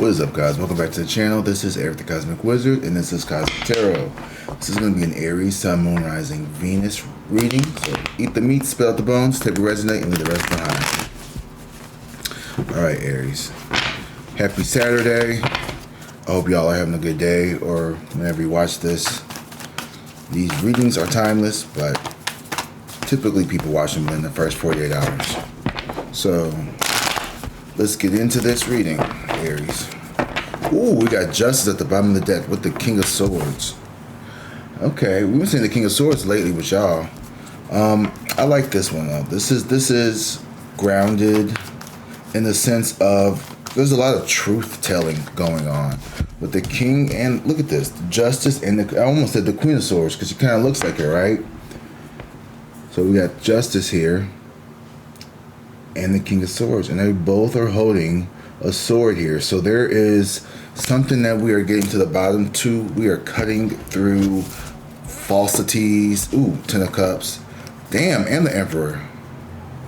What is up, guys? Welcome back to the channel. This is Eric the Cosmic Wizard, and this is Cosmic Tarot. This is going to be an Aries, Sun, Moon, Rising, Venus reading. So eat the meat, spit out the bones, take what resonate, and leave the rest behind. Alright, Aries. Happy Saturday. I hope y'all are having a good day, or whenever you watch this. These readings are timeless, but typically people watch them within the first 48 hours. So let's get into this reading, Aries. Ooh, we got Justice at the bottom of the deck with the King of Swords. Okay, we've been seeing the King of Swords lately with y'all. I like this one though. This is grounded in the sense of there's a lot of truth telling going on with the King, and look at this, the Justice and I almost said the Queen of Swords because she kind of looks like her, right? So we got Justice here and the King of Swords, and they both are holding a sword here. So there is something that we are getting to the bottom to. We are cutting through falsities. Ooh, Ten of Cups. Damn, and the Emperor.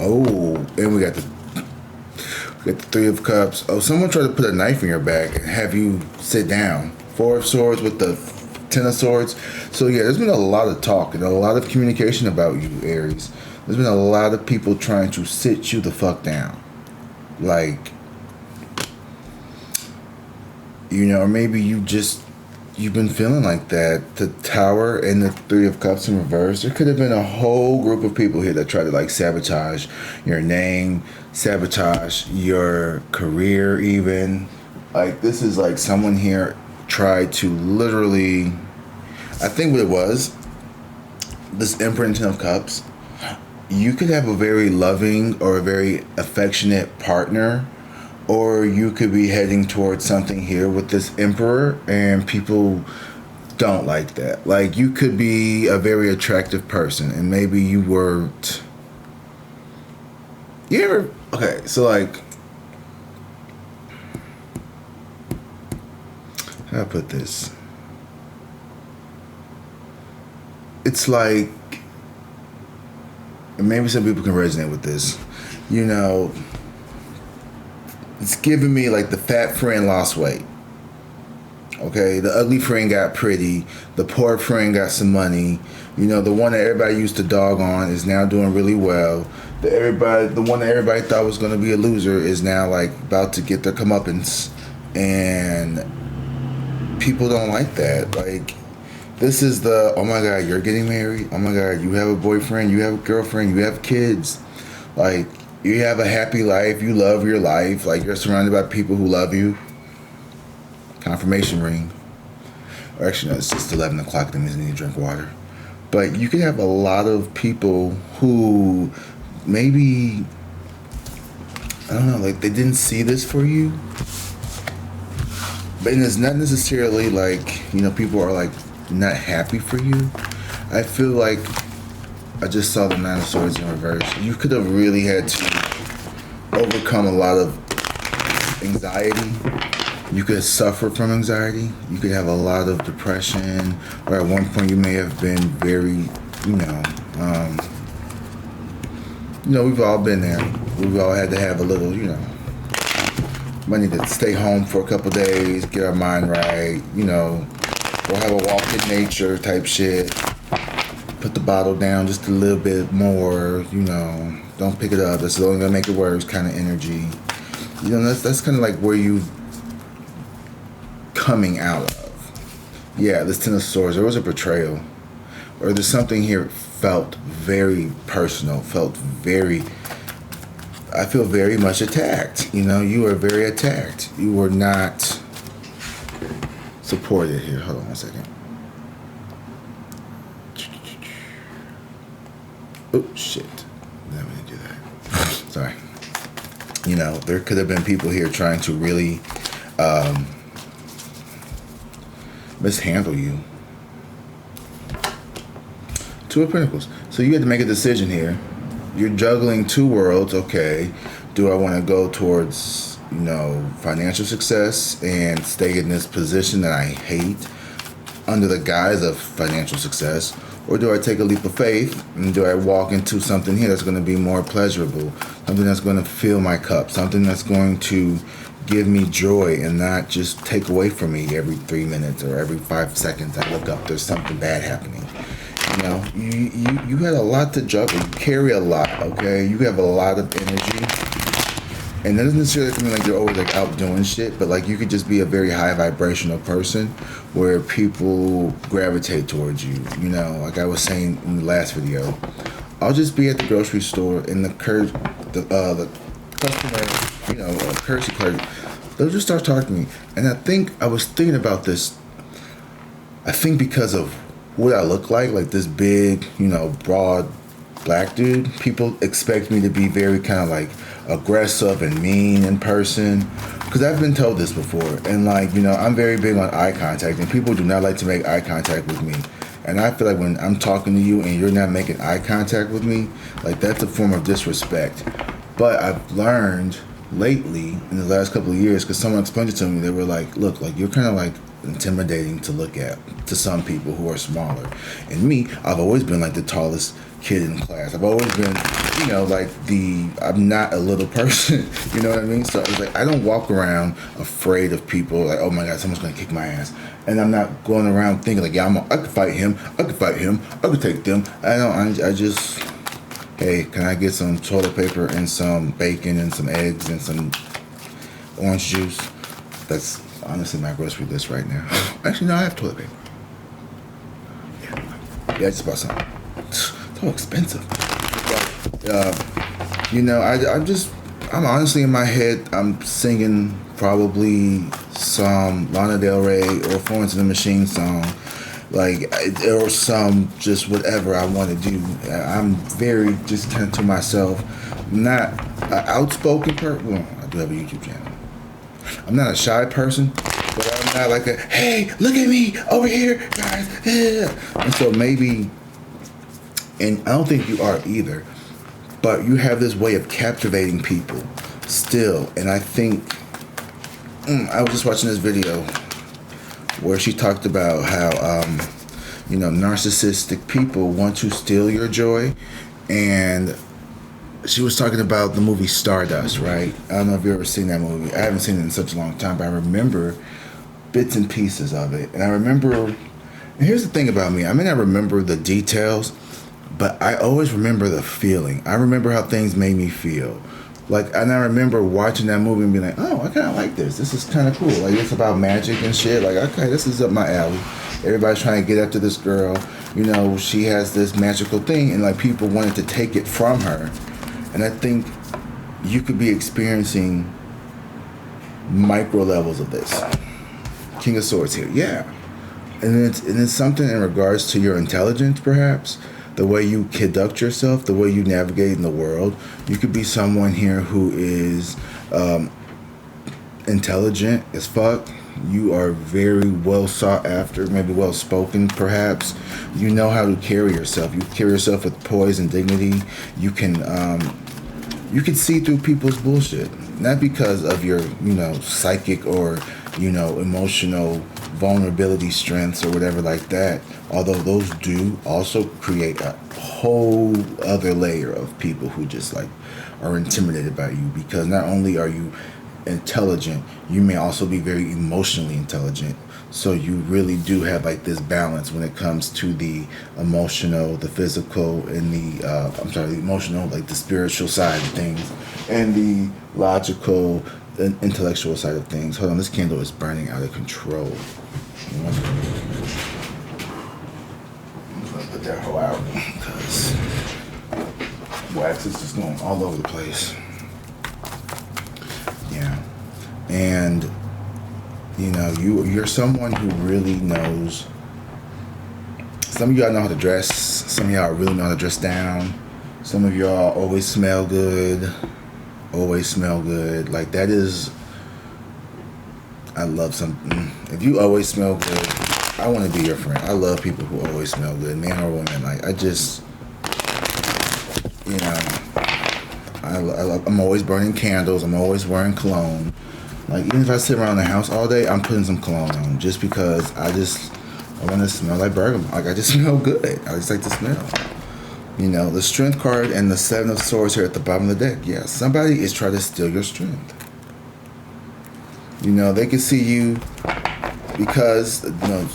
Oh, and we got the Three of Cups. Oh, someone tried to put a knife in your back and have you sit down. Four of Swords with the Ten of Swords. So yeah, there's been a lot of talk and a lot of communication about you, Aries. There's been a lot of people trying to sit you the fuck down. Like, you know, or maybe you've been feeling like that. The Tower and the Three of Cups in reverse. There could have been a whole group of people here that tried to like sabotage your name, sabotage your career even. Like, this is like someone here tried to literally, I think what it was, this Emperor and Ten of Cups, you could have a very loving or a very affectionate partner, or you could be heading towards something here with this Emperor, and people don't like that. Like, you could be a very attractive person, and maybe you weren't. You ever, okay, so like, how do I put this? It's like, maybe some people can resonate with this. You know, it's giving me like the fat friend lost weight. Okay, the ugly friend got pretty. The poor friend got some money. You know, the one that everybody used to dog on is now doing really well. The one that everybody thought was going to be a loser is now like about to get their comeuppance, and people don't like that. Like, this is the, oh my God, you're getting married. Oh my God, you have a boyfriend, you have a girlfriend, you have kids. Like, you have a happy life. You love your life. Like, you're surrounded by people who love you. Confirmation ring. Or actually, no, it's just 11 o'clock. That means I need to drink water. But you could have a lot of people who maybe, I don't know, like they didn't see this for you. But it's not necessarily like, you know, people are like not happy for you. I feel like I just saw the Nine of Swords in reverse. You could have really had to overcome a lot of anxiety. You could suffer from anxiety. You could have a lot of depression. Or at one point you may have been very, we've all been there. We've all had to have a little, money to stay home for a couple days, get our mind right, or have a walk in nature type shit. Put the bottle down just a little bit more, don't pick it up. That's only gonna make it worse kind of energy. That's kind of like where you coming out of. Yeah, this Ten of Swords, there was a betrayal. Or there's something here felt very personal, I feel very much attacked. You were very attacked. You were not supported here. Hold on one second. Oh, shit. I'm going to do that. Sorry. There could have been people here trying to really mishandle you. Two of Pentacles. So you had to make a decision here. You're juggling two worlds. Okay. Do I want to go towards, financial success and stay in this position that I hate under the guise of financial success? Or do I take a leap of faith and do I walk into something here that's going to be more pleasurable? Something that's going to fill my cup. Something that's going to give me joy and not just take away from me every 3 minutes or every 5 seconds. I look up, there's something bad happening. You know, you had a lot to juggle. You carry a lot, okay? You have a lot of energy. And that doesn't necessarily mean like you're always like out doing shit, but like you could just be a very high vibrational person where people gravitate towards you. You know, like I was saying in the last video, I'll just be at the grocery store and the customer, you know, courtesy clerk, they'll just start talking to me. And I think I was thinking about this. I think because of what I look like this big, you know, broad black dude, people expect me to be very kind of like aggressive and mean in person, because I've been told this before. And like, you know, I'm very big on eye contact, and people do not like to make eye contact with me. And I feel like when I'm talking to you and you're not making eye contact with me, like that's a form of disrespect. But I've learned lately in the last couple of years, because someone explained it to me, they were like, look, like you're kind of like intimidating to look at to some people who are smaller. And me, I've always been like the tallest kid in class. I've always been, you know, like I'm not a little person, you know what I mean? So it's like I don't walk around afraid of people, like, oh my God, someone's gonna kick my ass. And I'm not going around thinking like, yeah, I could fight him, I could take them. I just, hey, can I get some toilet paper and some bacon and some eggs and some orange juice? That's honestly my grocery list right now. Actually, no, I have toilet paper. Yeah, I just bought some. So expensive. But, you know, I'm honestly in my head, I'm singing probably some Lana Del Rey or Florence and the Machine song, like, or some just whatever I want to do. I'm very just kind of to myself, not an outspoken person. Well, I do have a YouTube channel. I'm not a shy person, but I'm not like a, hey, look at me over here, guys. Yeah. And so maybe, and I don't think you are either, but you have this way of captivating people still. And I think, I was just watching this video where she talked about how, you know, narcissistic people want to steal your joy. And she was talking about the movie Stardust, right? I don't know if you've ever seen that movie. I haven't seen it in such a long time, but I remember bits and pieces of it. And I remember, and here's the thing about me, I may not remember the details, but I always remember the feeling. I remember how things made me feel. Like, and I remember watching that movie and being like, oh, I kind of like this. This is kind of cool. Like, it's about magic and shit. Like, okay, this is up my alley. Everybody's trying to get after this girl. You know, she has this magical thing, and like people wanted to take it from her. And I think you could be experiencing micro levels of this. King of Swords here, yeah. And it's something in regards to your intelligence, perhaps. The way you conduct yourself, the way you navigate in the world. You could be someone here who is intelligent as fuck. You are very well sought after, maybe well spoken, perhaps. You know how to carry yourself. You carry yourself with poise and dignity. You can see through people's bullshit, not because of your, you know, psychic or, you know, emotional vulnerability strengths or whatever like that. Although those do also create a whole other layer of people who just like are intimidated by you, because not only are you intelligent, you may also be very emotionally intelligent. So you really do have like this balance when it comes to the emotional, the physical, and the emotional, like the spiritual side of things, and the logical and intellectual side of things. Hold on, this candle is burning out of control. I'm gonna put that hoe out because wax is just going all over the place. Yeah. And you know, you're someone who really knows. Some of y'all know how to dress. Some of y'all really know how to dress down. Some of y'all always smell good. Always smell good. Like that is, I love something. If you always smell good, I want to be your friend. I love people who always smell good, man or woman. Like I just, you know, I'm always burning candles. I'm always wearing cologne. Like, even if I sit around the house all day, I'm putting some cologne on just because I want to smell like bergamot. Like, I just smell good. I just like to smell. You know, the Strength card and the Seven of Swords here at the bottom of the deck. Yeah, somebody is trying to steal your strength. You know, they can see you because, you know,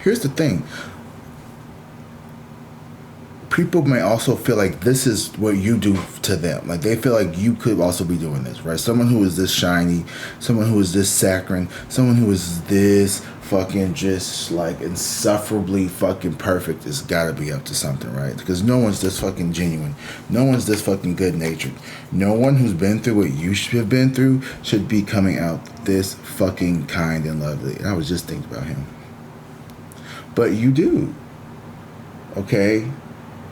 here's the thing. People may also feel like this is what you do to them. Like they feel like you could also be doing this, right? Someone who is this shiny, someone who is this saccharine, someone who is this fucking just like insufferably fucking perfect has got to be up to something, right? Because no one's this fucking genuine. No one's this fucking good natured. No one who's been through what you should have been through should be coming out this fucking kind and lovely. And I was just thinking about him. But you do. Okay?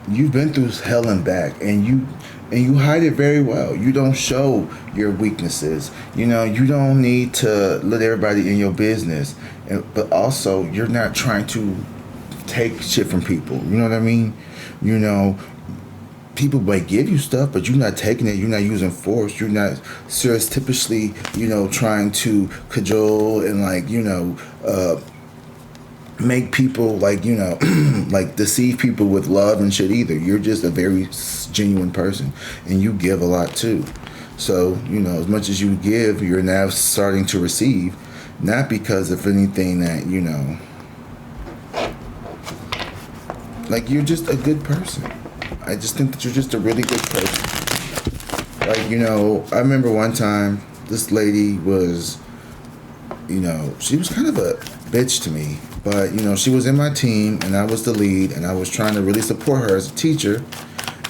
You've been through hell and back, and you hide it very well. You don't show your weaknesses. You know, you don't need to let everybody in your business. But also, you're not trying to take shit from people. You know what I mean? You know, people might give you stuff, but you're not taking it. You're not using force. You're not stereotypically, you know, trying to cajole and like, you know, make people like, you know, like deceive people with love and shit either. You're just a very genuine person, and you give a lot too. So, you know, as much as you give, you're now starting to receive, not because of anything that, you know, like you're just a good person. I just think that you're just a really good person. Like, you know, I remember one time this lady was, you know, she was kind of a bitch to me. But, you know, she was in my team, and I was the lead, and I was trying to really support her as a teacher.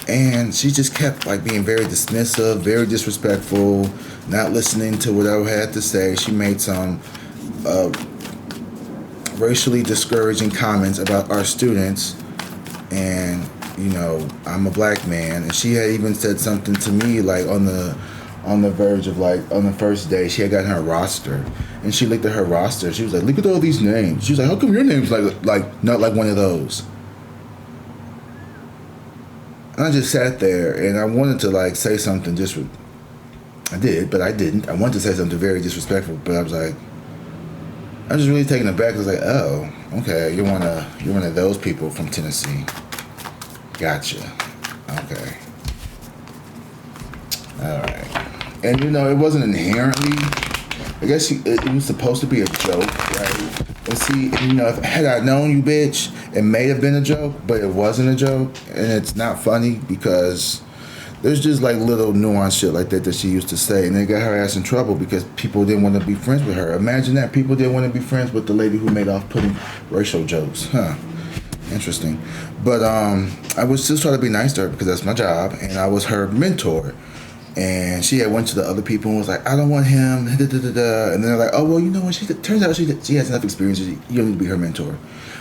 And she just kept, like, being very dismissive, very disrespectful, not listening to what I had to say. She made some racially discouraging comments about our students. And, you know, I'm a black man. And she had even said something to me, like, on the verge of, like, on the first day, she had gotten her roster. And she looked at her roster. She was like, look at all these names. She was like, how come your name's like not like one of those? And I just sat there, and I wanted to like say something I did, but I didn't. I wanted to say something very disrespectful, but I was like, I was just really taken aback. I was like, oh, okay, you're one of those people from Tennessee. Gotcha. Okay. All right. And you know, it wasn't inherently, I guess it was supposed to be a joke, right? And see, you know, had I known you, bitch, it may have been a joke, but it wasn't a joke. And it's not funny because there's just like little nuanced shit like that she used to say. And they got her ass in trouble because people didn't want to be friends with her. Imagine that. People didn't want to be friends with the lady who made off-putting racial jokes. Huh. Interesting. But I was still trying to be nice to her because that's my job. And I was her mentor. And she had went to the other people and was like, I don't want him, da, da, da, da. And then they're like, oh, well, you know what? Turns out she has enough experience. You don't need to be her mentor.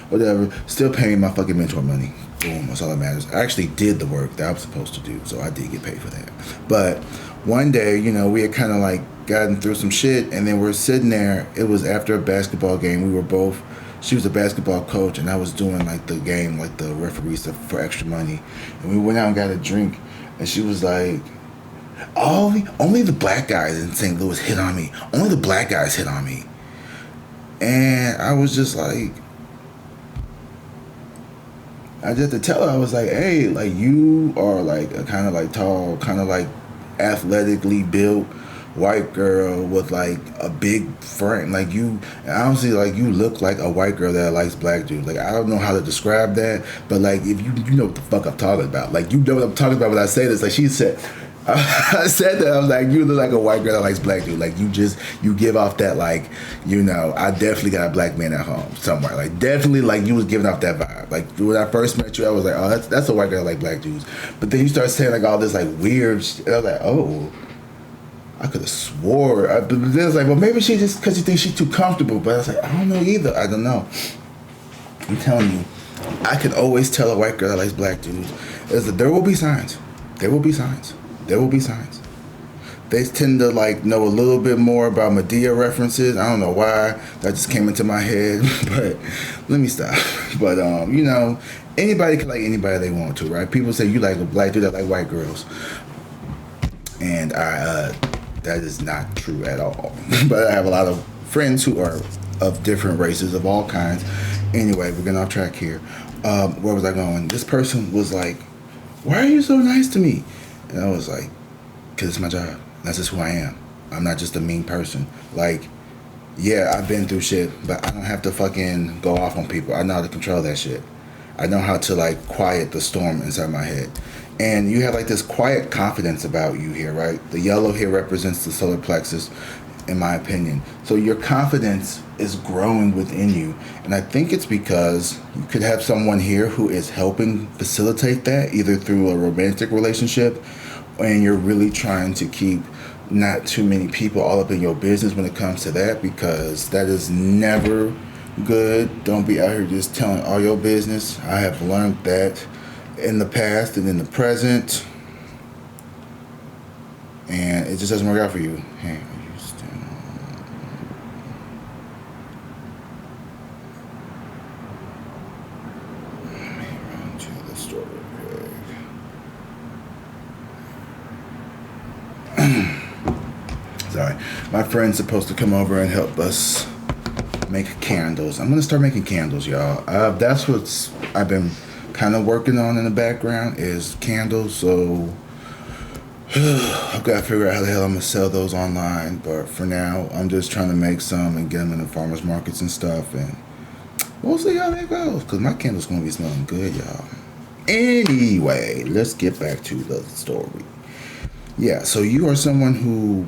Whatever. Still paying my fucking mentor money. Boom. That's all that matters. I actually did the work that I was supposed to do. So I did get paid for that. But one day, you know, we had kind of like gotten through some shit. And then we're sitting there. It was after a basketball game. We were both, she was a basketball coach. And I was doing like the game, like the referee stuff for extra money. And we went out and got a drink. And she was like, only the black guys in St. Louis hit on me. Only the black guys hit on me. And I was just like, I just had to tell her, I was like, hey, like you are like a kind of like tall, kind of like athletically built white girl with like a big frame. Like you, honestly, like you look like a white girl that likes black dudes. Like I don't know how to describe that, but like if you know what the fuck I'm talking about. Like you know what I'm talking about when I say this. Like she said, I said that, I was like, you look like a white girl that likes black dude. Like you give off that like, you know, I definitely got a black man at home somewhere. Like definitely like you was giving off that vibe. Like when I first met you, I was like, oh, that's a white girl that like black dudes. But then you start saying like all this like weird shit. I was like, oh, I could have swore. But then I was like, well, maybe she just, because you think she's too comfortable. But I was like, I don't know either. I don't know. I'm telling you, I can always tell a white girl that likes black dudes. There will be signs. There will be signs. There will be signs. They tend to like know a little bit more about Medea references. I don't know why. That just came into my head. But let me stop. But you know, anybody can like anybody they want to, right? People say you like a black dude that like white girls. And that is not true at all. But I have a lot of friends who are of different races of all kinds. Anyway, we're getting off track here. Where was I going? This person was like, why are you so nice to me? And I was like, because it's my job. That's just who I am. I'm not just a mean person. Like, Yeah, I've been through shit, but I don't have to fucking go off on people. I know how to control that shit. I know how to like quiet the storm inside my head. And you have like this quiet confidence about you here, right? The yellow here represents the solar plexus, in my opinion. So your confidence is growing within you. And I think it's because you could have someone here who is helping facilitate that, either through a romantic relationship, and you're really trying to keep not too many people all up in your business when it comes to that, because that is never good. Don't be out here just telling all your business. I have learned that in the past and in the present, and it just doesn't work out for you. Hey, sorry, my friend's supposed to come over and help us make candles. I'm gonna start making candles, y'all. That's what I've been kind of working on in the background, is candles. So I've got to figure out how the hell I'm gonna sell those online. But for now, I'm just trying to make some and get them in the farmers markets and stuff, and we'll see how that goes. Cause my candles gonna be smelling good, y'all. Anyway, let's get back to the story. Yeah, so you are someone who,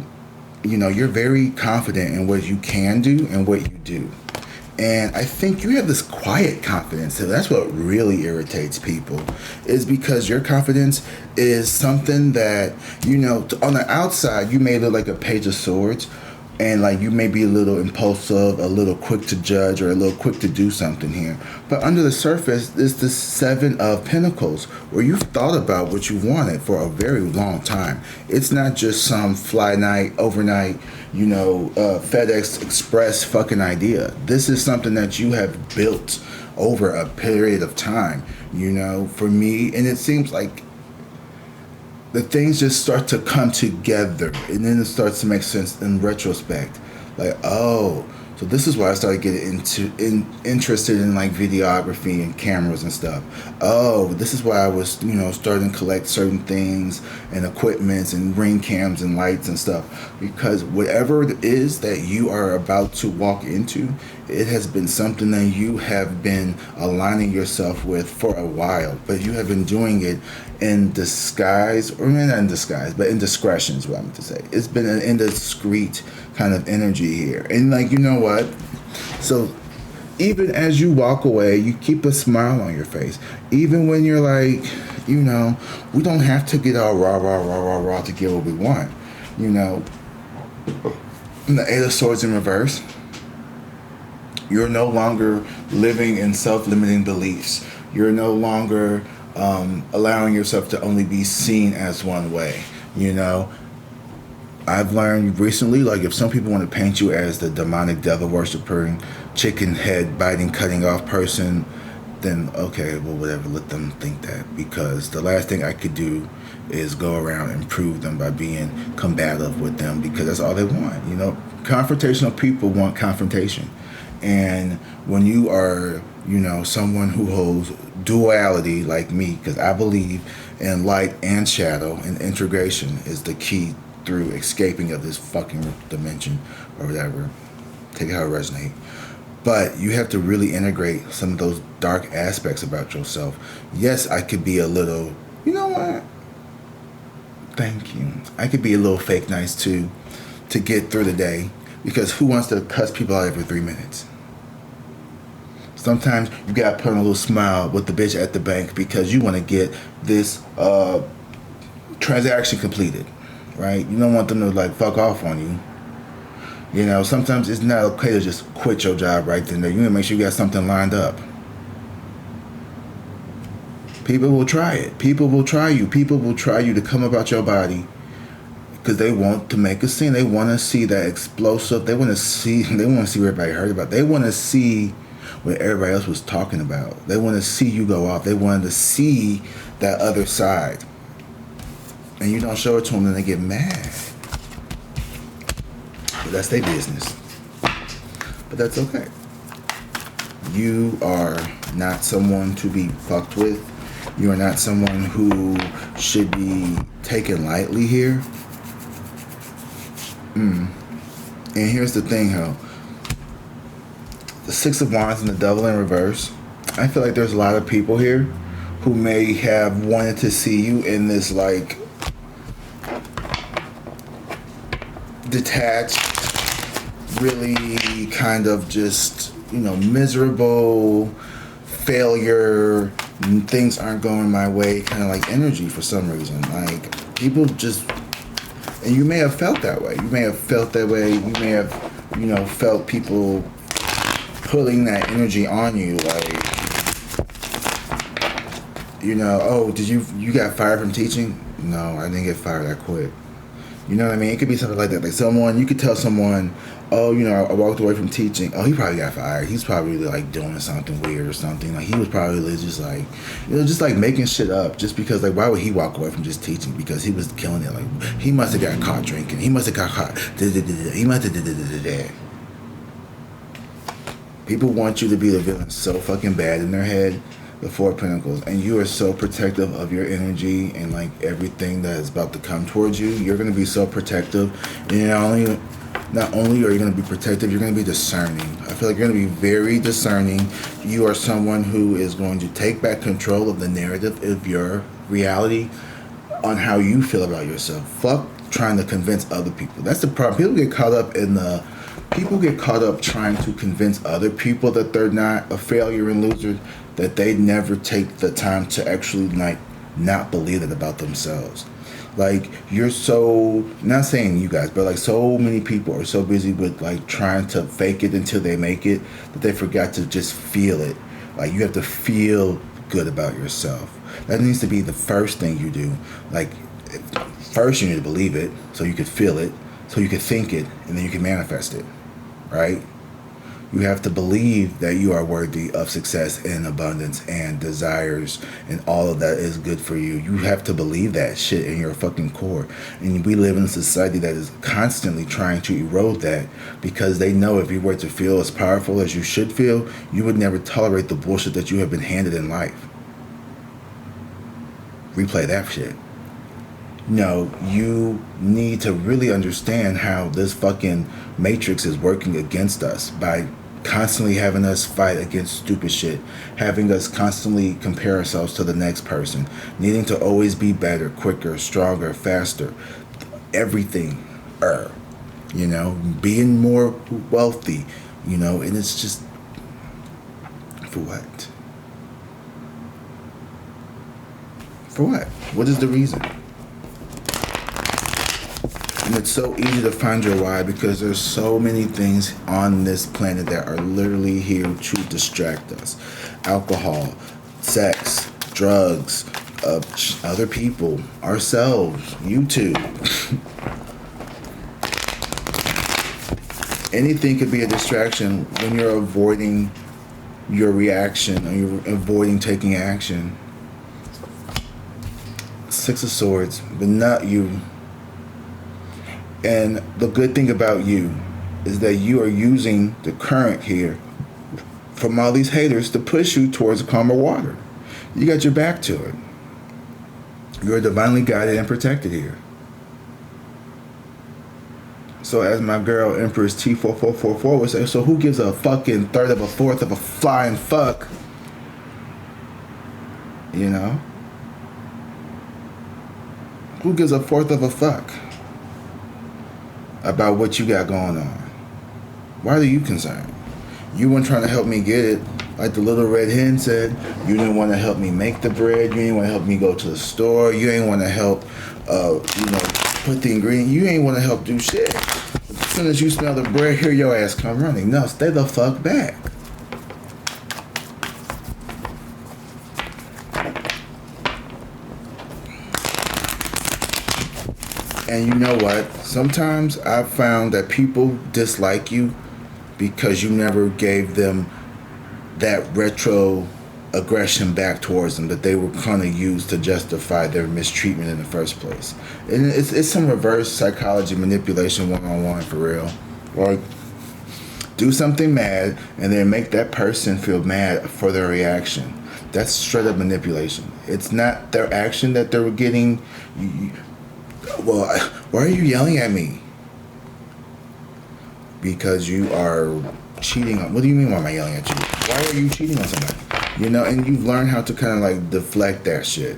you're very confident in what you can do and what you do. And I think you have this quiet confidence. So that's what really irritates people, is because your confidence is something that, on the outside, you may look like a page of swords, and like you may be a little impulsive, a little quick to judge, or a little quick to do something here. But under the surface is the Seven of Pentacles, where you've thought about what you wanted for a very long time. It's not just some fly night, overnight, FedEx Express fucking idea. This is something that you have built over a period of time, for me. And it seems like the things just start to come together, and then it starts to make sense in retrospect. Like, oh, so this is why I started getting interested in like videography and cameras and stuff. Oh, this is why I was, starting to collect certain things and equipments and ring cams and lights and stuff. Because whatever it is that you are about to walk into, it has been something that you have been aligning yourself with for a while, but you have been doing it in disguise, or not in disguise, but in discretion is what I meant to say. It's been an indiscreet kind of energy here. And like, you know what? So even as you walk away, you keep a smile on your face. Even when you're like, we don't have to get all rah to get what we want. The Eight of Swords in reverse. You're no longer living in self-limiting beliefs. You're no longer allowing yourself to only be seen as one way. I've learned recently, like, if some people want to paint you as the demonic devil worshiping, chicken head biting, cutting off person, then okay, well, whatever, let them think that. Because the last thing I could do is go around and prove them by being combative with them, because that's all they want. Confrontational people want confrontation. And when you are, someone who holds duality like me, because I believe in light and shadow, and integration is the key through escaping of this fucking dimension or whatever. Take it how it resonates. But you have to really integrate some of those dark aspects about yourself. Yes, I could be a little, you know what? Thank you. I could be a little fake nice too, to get through the day. Because who wants to cuss people out every 3 minutes? Sometimes you gotta put on a little smile with the bitch at the bank because you want to get this transaction completed, right? You don't want them to like fuck off on you. Sometimes it's not okay to just quit your job right then and there. You need to make sure you got something lined up. People will try it. People will try you. People will try you to come about your body, because they want to make a scene. They want to see that explosive. They want to see what everybody heard about. They want to see what everybody else was talking about. They want to see you go off. They want to see that other side. And you don't show it to them, and they get mad. But that's their business. But that's okay. You are not someone to be fucked with. You are not someone who should be taken lightly here. And here's the thing, ho. the Six of Wands and the Devil in reverse. I feel like there's a lot of people here who may have wanted to see you in this like detached, really kind of just, you know, miserable, failure, things aren't going my way kind of like energy for some reason. Like people just, and you may have felt that way. You may have felt that way. You may have, you know, felt people pulling that energy on you, like, you know, oh, did you got fired from teaching? No, I didn't get fired, I quit. You know what I mean? It could be something like that. Like someone, you could tell someone, oh, you know, I walked away from teaching. Oh, he probably got fired. He's probably like doing something weird or something. Like he was probably just like, you know, just like making shit up just because, like, why would he walk away from just teaching? Because he was killing it. Like he must have got caught drinking. He must have got caught. He must have. People want you to be the villain so fucking bad in their head. The Four of Pentacles, and you are so protective of your energy and like everything that is about to come towards you. You're going to be so protective, and not only are you going to be protective, you're going to be discerning. I feel like you're going to be very discerning. You are someone who is going to take back control of the narrative of your reality on how you feel about yourself. Fuck trying to convince other people. That's the problem. People get caught up trying to convince other people that they're not a failure and loser, that they never take the time to actually like not believe it about themselves. Like you're so, not saying you guys, but like so many people are so busy with like trying to fake it until they make it that they forgot to just feel it. Like you have to feel good about yourself. That needs to be the first thing you do. Like first you need to believe it so you can feel it, so you can think it, and then you can manifest it, right? You have to believe that you are worthy of success and abundance and desires and all of that is good for you. You have to believe that shit in your fucking core. And we live in a society that is constantly trying to erode that because they know if you were to feel as powerful as you should feel, you would never tolerate the bullshit that you have been handed in life. Replay that shit. No, you need to really understand how this fucking matrix is working against us by constantly having us fight against stupid shit, having us constantly compare ourselves to the next person, needing to always be better, quicker, stronger, faster, everything, you know, being more wealthy, you know, and it's just, for what? For what? What is the reason? And it's so easy to find your why because there's so many things on this planet that are literally here to distract us. Alcohol, sex, drugs, other people, ourselves, YouTube. Anything could be a distraction when you're avoiding your reaction or you're avoiding taking action. Six of Swords, but not you. And the good thing about you is that you are using the current here from all these haters to push you towards calmer water. You got your back to it. You're divinely guided and protected here. So as my girl Empress T4444 would say, so who gives a fucking third of a fourth of a flying fuck? You know? Who gives a fourth of a fuck about what you got going on? Why are you concerned? You weren't trying to help me get it. Like the little red hen said, you didn't want to help me make the bread. You didn't want to help me go to the store. You ain't want to help, put the ingredient. You ain't want to help do shit. As soon as you smell the bread, here your ass come running. No, stay the fuck back. And you know what? Sometimes I've found that people dislike you because you never gave them that retro aggression back towards them that they were kind of used to justify their mistreatment in the first place. And it's some reverse psychology manipulation one-on-one for real. Like, do something mad and then make that person feel mad for their reaction. That's straight up manipulation. It's not their action that they were getting. Well, why are you yelling at me? because you are cheating on. What do you mean? Why am I yelling at you? Why are you cheating on somebody? You know, and you've learned how to kind of like deflect that shit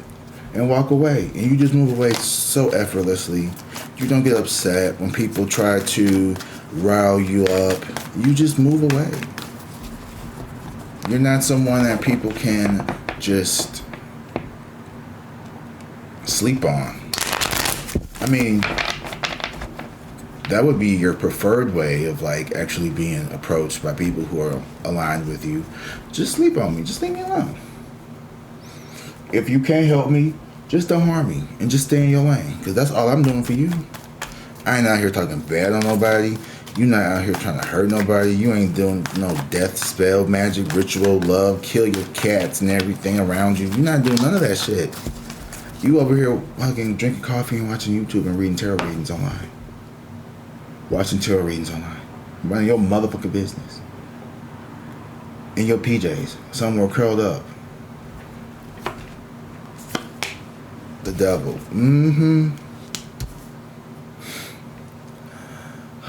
and walk away, and you just move away so effortlessly. You don't get upset when people try to rile you up. You just move away. You're not someone that people can just sleep on. I mean, that would be your preferred way of like actually being approached by people who are aligned with you. Just sleep on me. Just leave me alone. If you can't help me, just don't harm me and just stay in your lane. Because that's all I'm doing for you. I ain't out here talking bad on nobody. You're not out here trying to hurt nobody. You ain't doing no death spell, magic, ritual, love, kill your cats and everything around you. You're not doing none of that shit. You over here fucking drinking coffee and watching YouTube and reading tarot readings online. Watching tarot readings online. Running your motherfucking business. In your PJs. Somewhere curled up. The devil. Mm-hmm.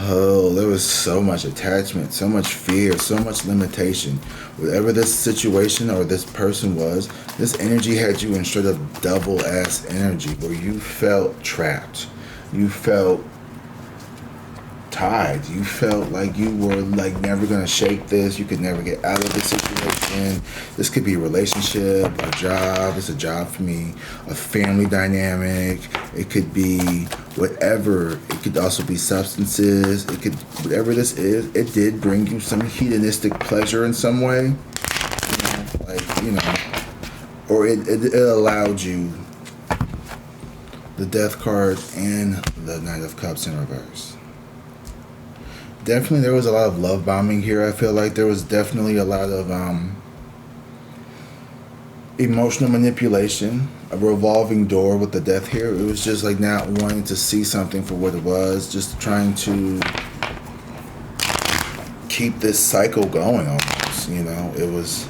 Oh, there was so much attachment, so much fear, so much limitation. Whatever this situation or this person was, this energy had you in straight up double ass energy where you felt trapped. You felt tied. You felt like you were like never gonna shake this. You could never get out of this situation. This could be a relationship, a job. It's a job for me. A family dynamic. It could be whatever. It could also be substances. It could, whatever this is, it did bring you some hedonistic pleasure in some way. You know, like, you know, or it allowed you the Death card and the Knight of Cups in reverse. Definitely there was a lot of love bombing here. I feel like there was definitely a lot of emotional manipulation, a revolving door with the Death here. It was just like not wanting to see something for what it was, just trying to keep this cycle going almost, you know. It was,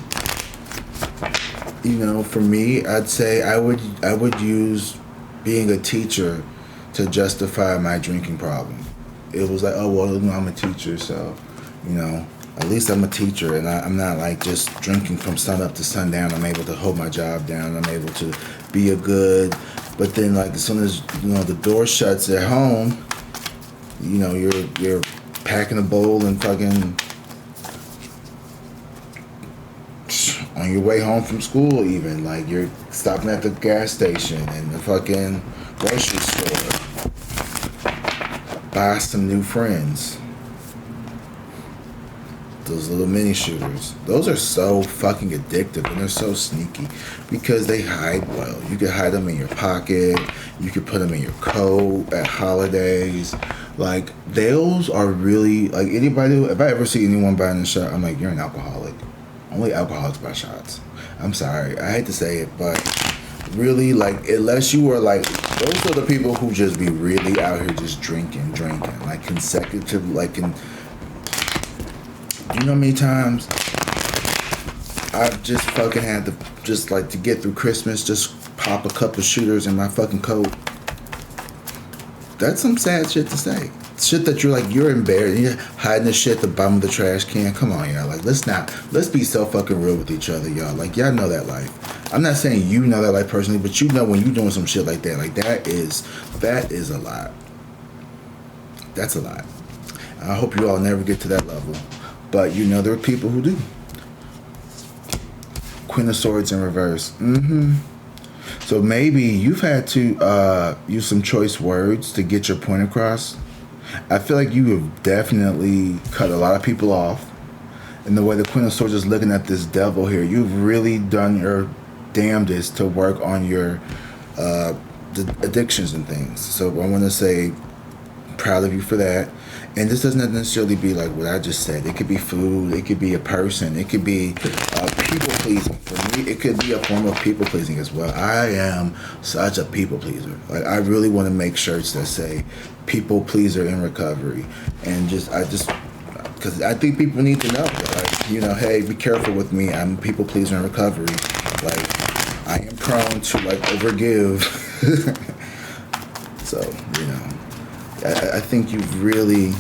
you know, for me, I'd say I would use being a teacher to justify my drinking problem. It was like, oh, well, you know, I'm a teacher, so, you know, at least I'm a teacher, and I'm not like just drinking from sun up to sundown. I'm able to hold my job down. I'm able to be a good, but then like as soon as, you know, the door shuts at home, you know, you're packing a bowl and fucking on your way home from school even. Like you're stopping at the gas station and the fucking grocery store. Buy some new friends. Those little mini shooters. Those are so fucking addictive and they're so sneaky because they hide well. You could hide them in your pocket. You could put them in your coat at holidays. Like those are really like anybody. If I ever see anyone buying a shot, I'm like, you're an alcoholic. Only alcoholics buy shots. I'm sorry. I hate to say it, but really, like, unless you were like, those are the people who just be really out here just drinking, like consecutive, like in. You know how many times I've just fucking had to just like to get through Christmas, just pop a couple shooters in my fucking coat. That's some sad shit to say. Shit that you're like, you're embarrassed. You're hiding the shit at the bottom of the trash can. Come on, y'all. Like, let's be so fucking real with each other, y'all. Like, y'all know that life. I'm not saying you know that life personally, but you know when you're doing some shit like that. Like, that is a lot. That's a lot. I hope you all never get to that level. But you know there are people who do. Queen of Swords in reverse. So maybe you've had to use some choice words to get your point across. I feel like you have definitely cut a lot of people off. And the way the Queen of Swords is looking at this devil here, you've really done your damnedest to work on your the addictions and things. So I want to say proud of you for that. And this doesn't necessarily be like what I just said. It could be food. It could be a person. It could be people pleasing. For me, it could be a form of people pleasing as well. I am such a people pleaser. Like I really want to make shirts that say "people pleaser in recovery," and because I think people need to know. Like, you know, hey, be careful with me. I'm a people pleaser in recovery. Like I am prone to like overgive. So you know. I think you've really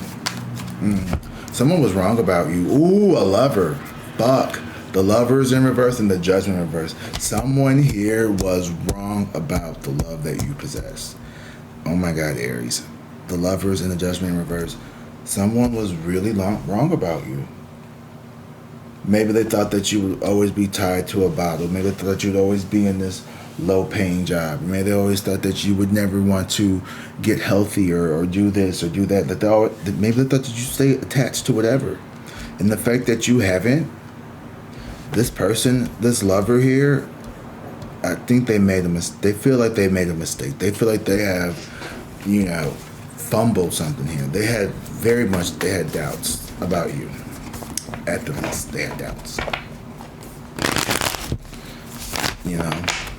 Someone was wrong about you. Ooh, a lover. Fuck. The Lover's in reverse and the Judgment in reverse. Someone here was wrong about the love that you possess. Oh my God, Aries. The Lovers and the Judgment in reverse. Someone was really wrong about you. Maybe they thought that you would always be tied to a bottle. Maybe they thought you'd always be in this low-paying job. Maybe they always thought that you would never want to get healthier or do this or do that. Maybe they thought that you stay attached to whatever. And the fact that you haven't, this person, this lover here, I think they made a mistake. They feel like they made a mistake. They feel like they have, fumbled something here. They had doubts about you. At the least, they had doubts.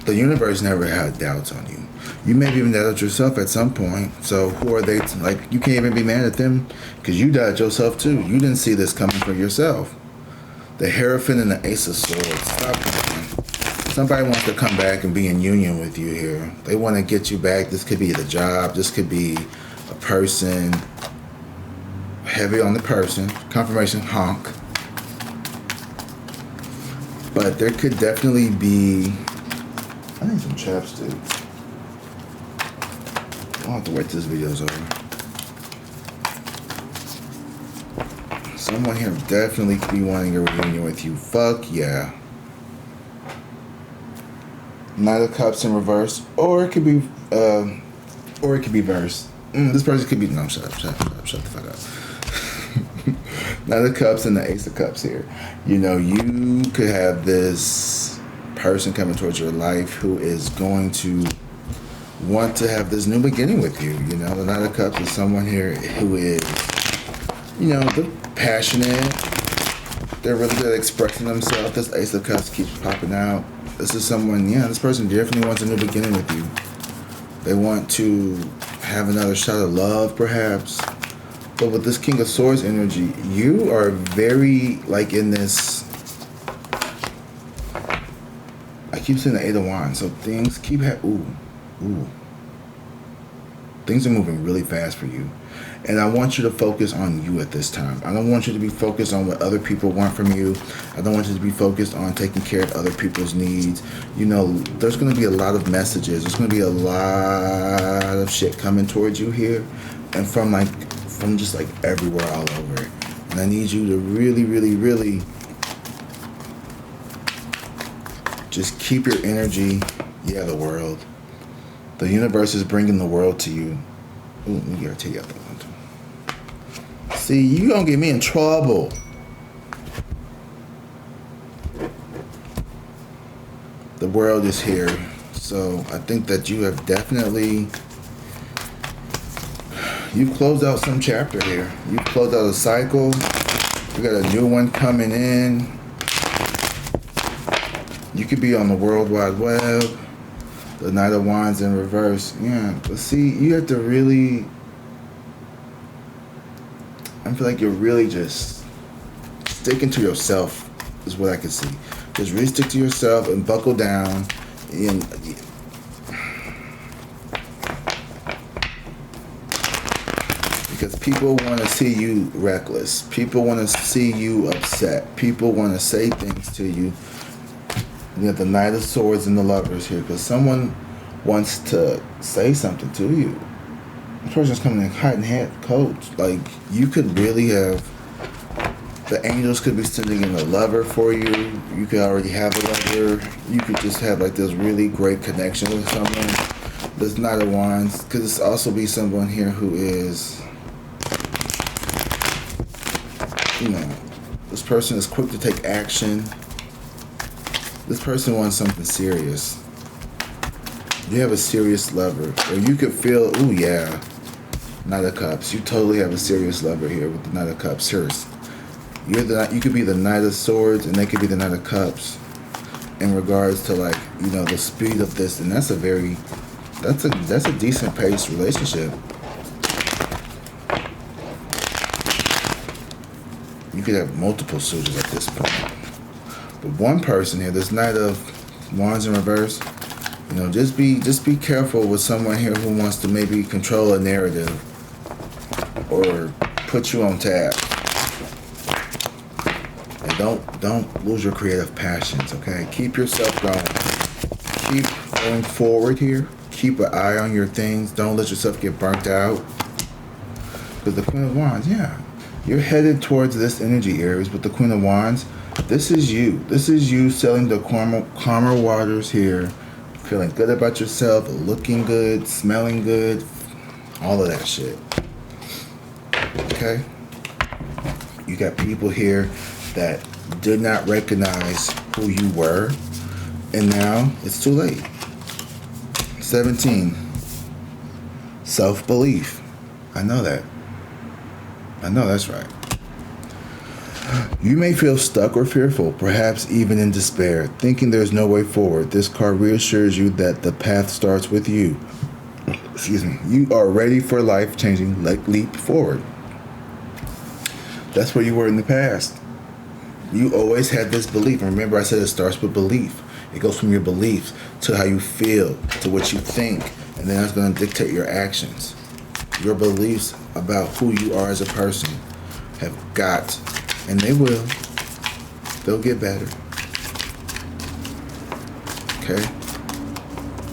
The universe never had doubts on you. You may have even doubted yourself at some point. So who are they? You can't even be mad at them because you doubted yourself too. You didn't see this coming for yourself. The Hierophant and the Ace of Swords. Stop it. Somebody wants to come back and be in union with you here. They want to get you back. This could be the job. This could be a person. Heavy on the person. Confirmation, honk. But there could definitely be... I need some chapstick. I'll have to wait till this video's over. Someone here definitely could be wanting a reunion with you. Fuck yeah. Knight of Cups in reverse. Or it could be verse. This person could be... No, shut up. Shut the fuck up. Knight of Cups and the Ace of Cups here. You could have this person coming towards your life who is going to want to have this new beginning with you. The Knight of Cups is someone here who is, they're passionate. They're really good at expressing themselves. This Ace of Cups keeps popping out. This is someone, this person definitely wants a new beginning with you. They want to have another shot of love, perhaps. But with this King of Swords energy, you are very, in this... I keep saying the Eight of Wands, so things keep things are moving really fast for you. And I want you to focus on you at this time. I don't want you to be focused on what other people want from you. I don't want you to be focused on taking care of other people's needs. There's going to be a lot of messages. There's going to be a lot of shit coming towards you here. And from just everywhere all over. And I need you to really, really, really just keep your energy. Yeah, the world. The universe is bringing the world to you. Ooh, let me tell you that one too. See, you gonna get me in trouble. The world is here. So I think that you have definitely... You've closed out some chapter here. You've closed out a cycle. You got a new one coming in. You could be on the World Wide Web. The Knight of Wands in reverse. Yeah, but see, you have to really... I feel like you're really just sticking to yourself is what I can see. Just really stick to yourself and buckle down. And because people want to see you reckless. People want to see you upset. People want to say things to you. You have the Knight of Swords and the Lovers here because someone wants to say something to you. This person's coming in hot and cold. You could really have... The angels could be sending in a lover for you. You could already have a lover. You could just have this really great connection with someone. This Knight of Wands could this also be someone here who is... this person is quick to take action. This person wants something serious. You have a serious lover. Or you could feel, ooh yeah, Knight of Cups. You totally have a serious lover here with the Knight of Cups. Serious. You could be the Knight of Swords and they could be the Knight of Cups in regards to the speed of this. And that's a decent paced relationship. You could have multiple suitors at this point. But one person here, this Knight of Wands in reverse, just be careful with someone here who wants to maybe control a narrative or put you on tab. Like don't lose your creative passions, okay? Keep yourself going. Keep going forward here. Keep an eye on your things. Don't let yourself get burnt out. Because the Queen of Wands, yeah. You're headed towards this energy, Aries, with the Queen of Wands. This is you. This is you sailing the calmer waters here. Feeling good about yourself, looking good, smelling good. All of that shit. Okay? You got people here that did not recognize who you were. And now it's too late. 17. Self-belief. I know that. I know that's right. You may feel stuck or fearful, perhaps even in despair, thinking there's no way forward. This card reassures you that the path starts with you. Excuse me. You are ready for a life-changing leap forward. That's where you were in the past. You always had this belief. And remember, I said it starts with belief. It goes from your beliefs to how you feel, to what you think, and then that's going to dictate your actions. Your beliefs about who you are as a person have got, and they will, they'll get better. Okay?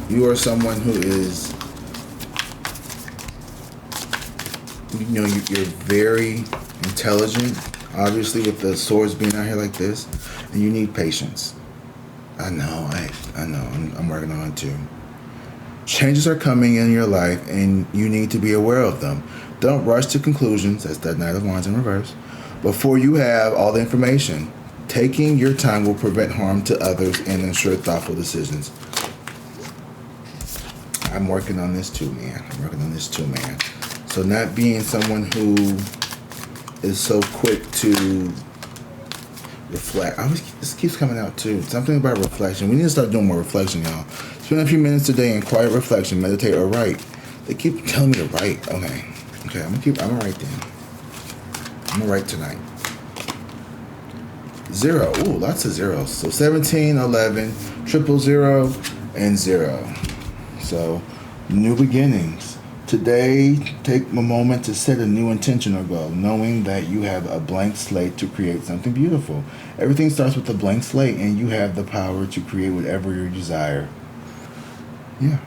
You are someone who is, you're very intelligent, obviously, with the swords being out here like this, and you need patience. I know, I'm working on it too. Changes are coming in your life, and you need to be aware of them. Don't rush to conclusions, that's that Knight of Wands in reverse, before you have all the information. Taking your time will prevent harm to others and ensure thoughtful decisions. I'm working on this too, man. So not being someone who is so quick to reflect. This keeps coming out too. Something about reflection. We need to start doing more reflection, y'all. Spend a few minutes a day in quiet reflection, meditate, or write. They keep telling me to write. Okay, I'm gonna write then. I'm gonna write tonight. 0. Ooh, lots of zeros. So 17, 11, 000, and 0. So new beginnings. Today, take a moment to set a new intention or goal, knowing that you have a blank slate to create something beautiful. Everything starts with a blank slate, and you have the power to create whatever you desire. Yeah.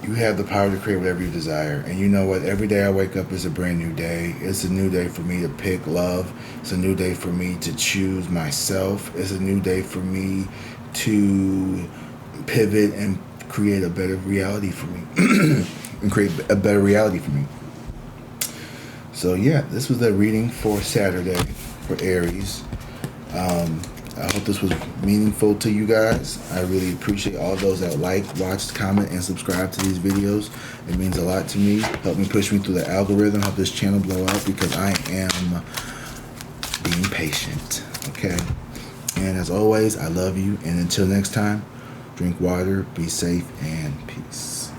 You have the power to create whatever you desire. And you know what? Every day I wake up is a brand new day. It's a new day for me to pick love. It's a new day for me to choose myself. It's a new day for me to pivot and create a better reality for me. And create a better reality for me. So yeah, this was the reading for Saturday for Aries. I hope this was meaningful to you guys. I really appreciate all those that like, watch, comment, and subscribe to these videos. It means a lot to me. Help me push me through the algorithm, help this channel blow up, because I am being patient. Okay? And as always, I love you. And until next time, drink water, be safe, and peace.